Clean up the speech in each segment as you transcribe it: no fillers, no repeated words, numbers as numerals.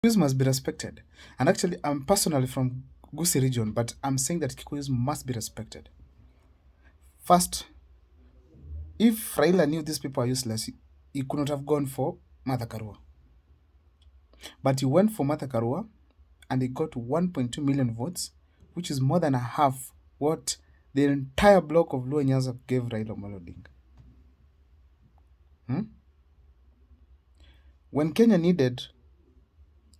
Kikuyus must be respected. And actually, I'm personally from Gusii region, but I'm saying that Kikuyus must be respected. First, if Raila knew these people are useless, he could not have gone for Martha Karua. But he went for Martha Karua and he got 1.2 million votes, which is more than a half what the entire block of Luo Nyanza gave Raila Amolo Odinga. When Kenya needed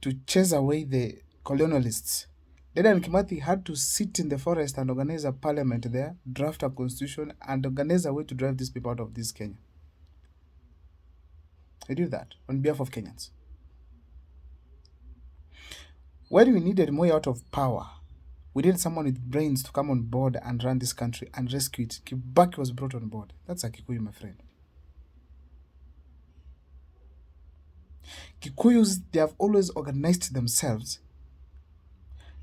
to chase away the colonialists, Dedan Kimathi had to sit in the forest and organize a parliament there, draft a constitution, and organize a way to drive these people out of this Kenya. He did that on behalf of Kenyans. When we needed Moi out of power, we needed someone with brains to come on board and run this country and rescue it. Kibaki was brought on board. That's a Kikuyu, my friend. Kikuyus, they have always organized themselves.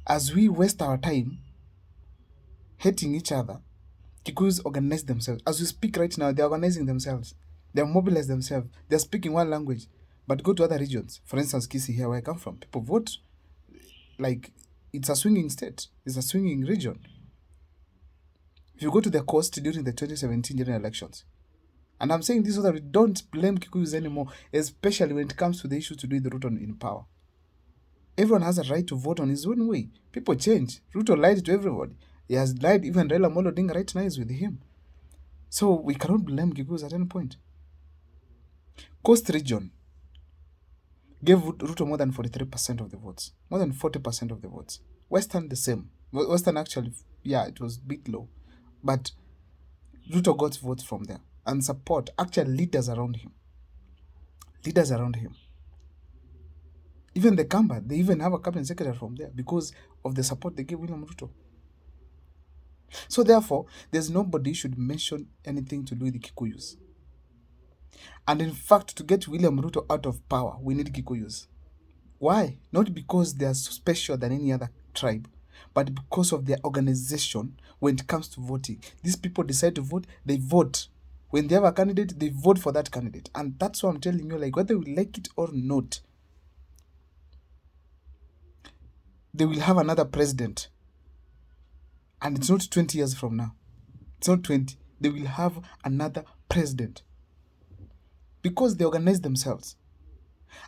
As we waste our time hating each other, Kikuyus organize themselves. As we speak right now, they're organizing themselves. They're mobilized themselves. They're speaking one language. But go to other regions. For instance, Kisii here where I come from. People vote like it's a swinging state. It's a swinging region. If you go to the coast during the 2017 general elections, and I'm saying this so that we don't blame Kikuyus anymore, especially when it comes to the issue to do with Ruto in power. Everyone has a right to vote on his own way. People change. Ruto lied to everybody. He has lied. Even Raila Amolo Odinga right now is with him. So we cannot blame Kikuyus at any point. Coast region gave Ruto more than 43% of the votes. More than 40% of the votes. Western the same. Western actually, yeah, it was a bit low. But Ruto got votes from there. And support, actually leaders around him. Leaders around him. Even the Kamba, they even have a cabinet secretary from there because of the support they gave William Ruto. So therefore, there's nobody should mention anything to do with the Kikuyus. And in fact, to get William Ruto out of power, we need Kikuyus. Why? Not because they are special than any other tribe, but because of their organization when it comes to voting. These people decide to vote, they vote. When they have a candidate, they vote for that candidate. And that's what I'm telling you, like whether we like it or not, they will have another president. And it's not 20 years from now. It's not 20. They will have another president. Because they organize themselves.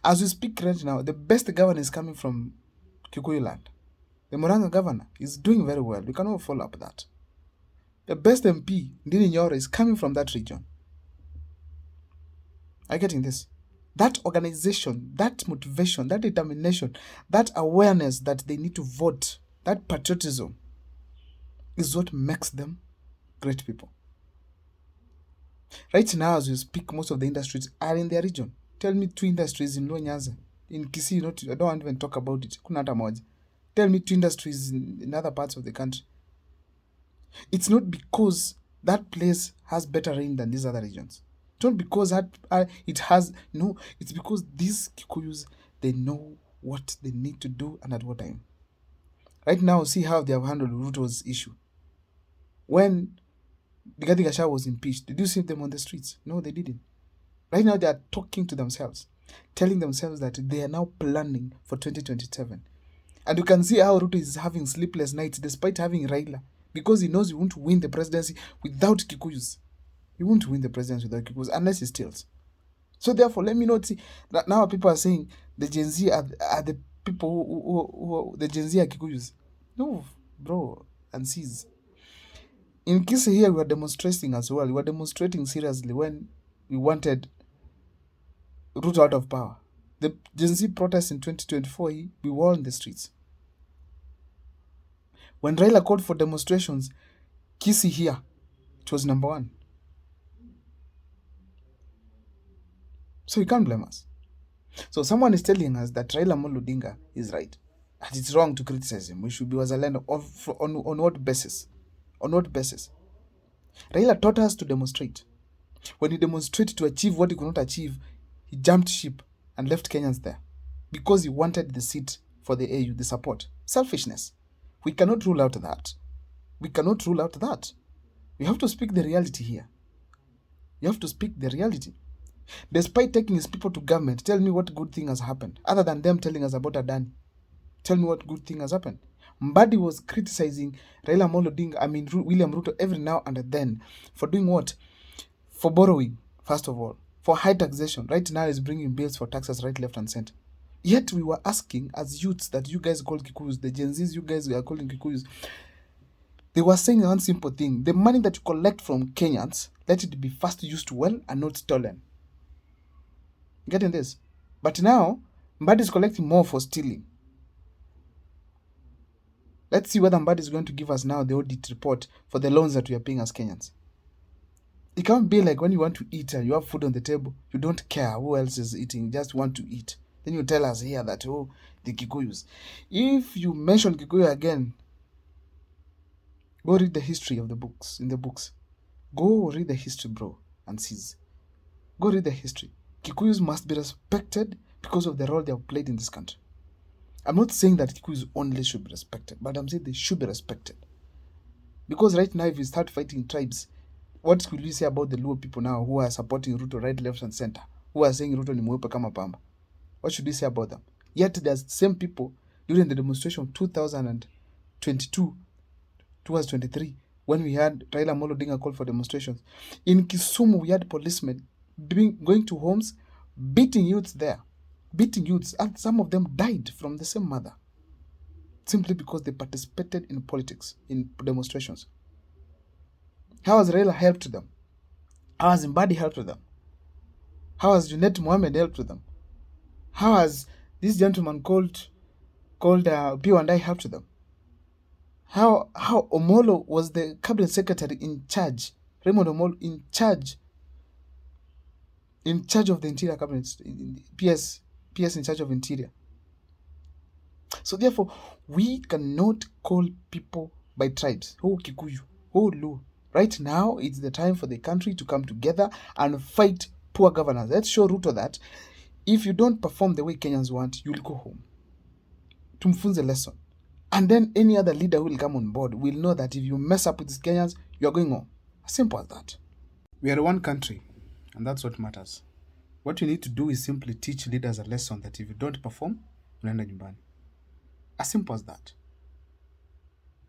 As we speak right now, the best governor is coming from Kikuyu land. The Murang'a governor is doing very well. We cannot follow up that. The best MP, Ndini Nyoro, is coming from that region. Are you getting this? That organization, that motivation, that determination, that awareness that they need to vote, that patriotism is what makes them great people. Right now, as we speak, most of the industries are in their region. Tell me 2 industries in Luo Nyanza. In Kisii, I don't want to even talk about it. Kuna hata moja. Tell me 2 industries in other parts of the country. It's not because that place has better rain than these other regions. It's not because it has, no, it's because these Kikuyus, they know what they need to do and at what time. Right now, see how they have handled Ruto's issue. When Rigathi Gachagua was impeached, did you see them on the streets? No, they didn't. Right now, they are talking to themselves, telling themselves that they are now planning for 2027. And you can see how Ruto is having sleepless nights despite having Raila, because he knows he won't win the presidency without Kikuyus. He won't win the presidency without Kikuyus unless he steals. So therefore, let me not see that now people are saying the Gen Z are the people who the Gen Z are Kikuyus. No, bro, and sis. In Kisii here, we were demonstrating as well. We were demonstrating seriously when we wanted Ruto out of power. The Gen Z protest in 2024, we were on the streets. When Raila called for demonstrations, Kisii here, it was number 1. So you can't blame us. So someone is telling us that Raila Amolo Odinga is right. And it's wrong to criticize him. We should be Wazalendo on what basis? On what basis? Raila taught us to demonstrate. When he demonstrated to achieve what he could not achieve, he jumped ship and left Kenyans there because he wanted the seat for the AU, the support. Selfishness. We cannot rule out that. We cannot rule out that. We have to speak the reality here. You have to speak the reality. Despite taking his people to government, tell me what good thing has happened other than them telling us about Adani. Tell me what good thing has happened. Mbadi was criticizing Raila Amolo Odinga, William Ruto every now and then for doing what? For borrowing, first of all, for high taxation. Right now is bringing bills for taxes right, left, and center. Yet we were asking as youths that you guys call Kikuyus, the Gen Zs you guys are calling Kikuyus, they were saying one simple thing: the money that you collect from Kenyans, let it be first used well and not stolen. Getting this? But now, Mbadi is collecting more for stealing. Let's see whether Mbadi is going to give us now the audit report for the loans that we are paying as Kenyans. It can't be like when you want to eat and you have food on the table, you don't care who else is eating, you just want to eat. Then you tell us here that, oh, the Kikuyus. If you mention Kikuyu again, go read the history of the books, in the books. Go read the history, bro, and seize. Go read the history. Kikuyus must be respected because of the role they have played in this country. I'm not saying that Kikuyus only should be respected, but I'm saying they should be respected. Because right now, if you start fighting tribes, what could you say about the Luo people now who are supporting Ruto right, left, and center? Who are saying Ruto ni mweupe kama pamba? What should you say about them? Yet there's the same people during the demonstration of 2022 towards 23, when we had Raila Amolo Odinga call for demonstrations. In Kisumu, we had policemen going to homes, beating youths there. Beating youths, and some of them died from the same mother. Simply because they participated in politics, in demonstrations. How has Raila helped them? How has Mbadi helped them? How has Junet Mohammed helped them? How has this gentleman called P&I helped them? How Omolo was the cabinet secretary in charge, Raymond Omolo in charge of the interior cabinet, PS in charge of interior. So therefore, we cannot call people by tribes. Oh, Kikuyu, oh, Luo. Right now, it's the time for the country to come together and fight poor governance. Let's show Ruto that if you don't perform the way Kenyans want, you'll go home. Tumfunze lesson. And then any other leader who will come on board will know that if you mess up with these Kenyans, you're going home. As simple as that. We are one country, and that's what matters. What you need to do is simply teach leaders a lesson that if you don't perform, unaenda nyumbani. As simple as that.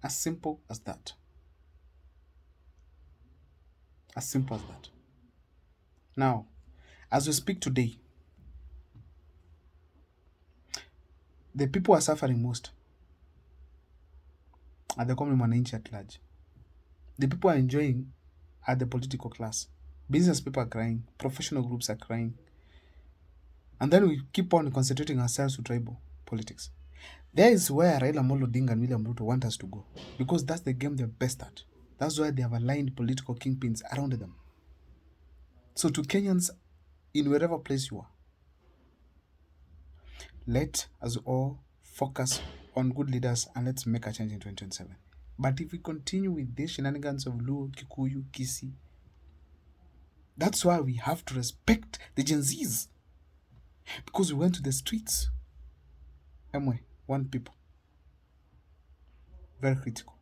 As simple as that. As simple as that. Now, as we speak today, the people who are suffering most are the common mwananchi at large. The people who are enjoying are the political class. Business people are crying. Professional groups are crying. And then we keep on concentrating ourselves to tribal politics. There is where Raila Amolo Odinga and William Ruto want us to go. Because that's the game they're best at. That's why they have aligned political kingpins around them. So to Kenyans, in wherever place you are, let us all focus on good leaders and let's make a change in 2027. But if we continue with these shenanigans of Luo, Kikuyu, Kisi, that's why we have to respect the Gen Zs. Because we went to the streets. One people. Very critical.